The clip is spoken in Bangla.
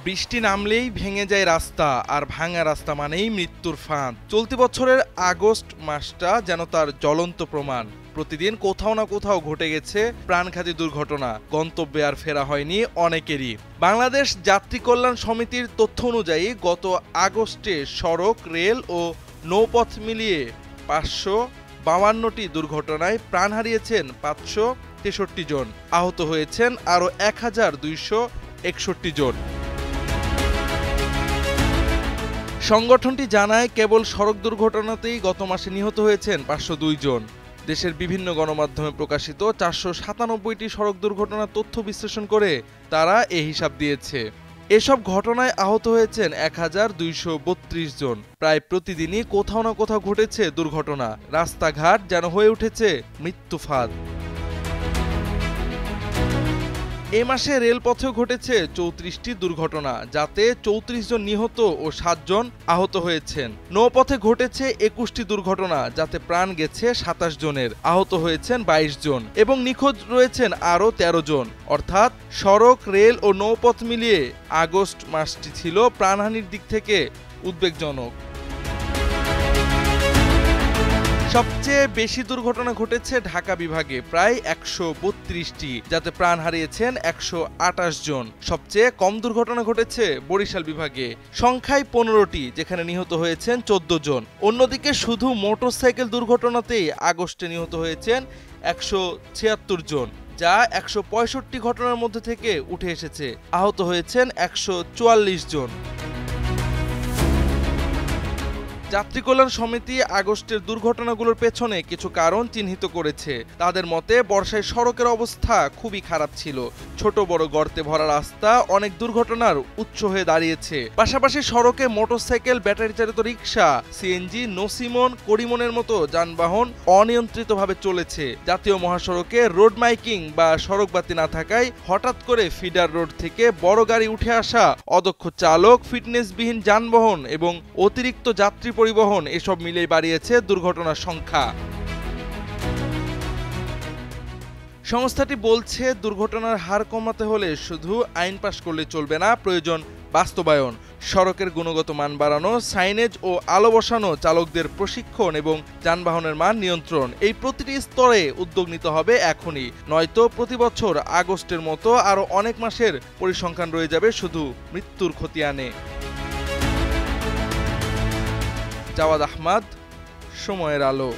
বৃষ্টি নামলেই ভেঙে যায় রাস্তা, আর ভাঙা রাস্তা মানেই মৃত্যুর ফাঁদ। চলতি বছরের আগস্ট মাসটা যেন তার জ্বলন্ত প্রমাণ। প্রতিদিন কোথাও না কোথাও ঘটে গেছে প্রাণঘাতী দুর্ঘটনা, গন্তব্যে আর ফেরা হয়নি অনেকেরই। বাংলাদেশ যাত্রী কল্যাণ সমিতির তথ্য অনুযায়ী গত আগস্টে সড়ক, রেল ও নৌপথ মিলিয়ে 552টি দুর্ঘটনায় প্রাণ হারিয়েছেন 563 জন, আহত হয়েছেন আরও 1261 জন। সংগঠনটি জানায়, কেবল সড়ক দুর্ঘটনাতেই গত মাসে নিহত হয়েছেন 502 জন। দেশের বিভিন্ন গণমাধ্যমে প্রকাশিত 497টি সড়ক দুর্ঘটনার তথ্য বিশ্লেষণ করে তারা এ হিসাব দিয়েছে। এসব ঘটনায় আহত হয়েছেন 1232 জন। প্রায় প্রতিদিনই কোথাও না কোথাও ঘটেছে দুর্ঘটনা। রাস্তাঘাট যেন হয়ে উঠেছে মৃত্যু ফাঁদ। এ মাসে রেলপথেও ঘটেছে 34টি দুর্ঘটনা, যাতে 34 জন নিহত ও 7 জন আহত হয়েছেন। নৌপথে ঘটেছে 21টি দুর্ঘটনা, যাতে প্রাণ গেছে 27 জনের, আহত হয়েছেন 22 জন এবং নিখোঁজ রয়েছেন আরও 13 জন। অর্থাৎ সড়ক, রেল ও নৌপথ মিলিয়ে আগস্ট মাসটি ছিল প্রাণহানির দিক থেকে উদ্বেগজনক। সবচেয়ে বেশি দুর্ঘটনা ঘটেছে ঢাকা বিভাগে, প্রায় 132টি, যাতে প্রাণ হারিয়েছেন 128 জন। সবচেয়ে কম দুর্ঘটনা ঘটেছে বরিশাল বিভাগে, সংখ্যায় 15টি, যেখানে নিহত হয়েছেন 14 জন। অন্যদিকে শুধু মোটরসাইকেল দুর্ঘটনাতেই আগস্টে নিহত হয়েছেন 176 জন, যা 165 ঘটনার মধ্যে থেকে উঠে এসেছে। আহত হয়েছেন 144 জন। যাত্রী কল্যাণ সমিতি আগস্টের দুর্ঘটনাগুলোর পেছনে কিছু কারণ চিহ্নিত করেছে। তাদের মতে, বর্ষায় সড়কের অবস্থা খুবই খারাপ ছিল। ছোট বড় গর্তে ভরা রাস্তা অনেক দুর্ঘটনার উৎস হয়ে দাঁড়িয়েছে। পাশাপাশি সড়কে মোটরসাইকেল, ব্যাটারি চালিত রিক্সা, সিএনজি, নসিমন, করিমনের মতো যানবাহন অনিয়ন্ত্রিতভাবে চলেছে। জাতীয় মহাসড়কে রোড মাইকিং বা সড়কবাতি না থাকায় হঠাৎ করে ফিডার রোড থেকে বড় গাড়ি উঠে আসা, অদক্ষ চালক, ফিটনেসবিহীন যানবাহন এবং অতিরিক্ত যাত্রী পরিবহন, এসব মিলেই বাড়িয়েছে দুর্ঘটনার সংখ্যা। সংস্থাটি বলছে, দুর্ঘটনার হার কমাতে হলে শুধু আইন পাশ করলে চলবে না, প্রয়োজন বাস্তবায়ন। সড়কের গুণগত মান বাড়ানো, সাইনেজ ও আলো বসানো, চালকদের প্রশিক্ষণ এবং যানবাহনের মান নিয়ন্ত্রণ, এই প্রতিটি স্তরে উদ্যোগ নিতে হবে এখনই। নয়তো প্রতি বছর আগস্টের মতো আরও অনেক মাসের পরিসংখ্যান রয়ে যাবে শুধু মৃত্যুর খতিয়ানে। জাওয়াদ আহমদ, সময়ের আলো।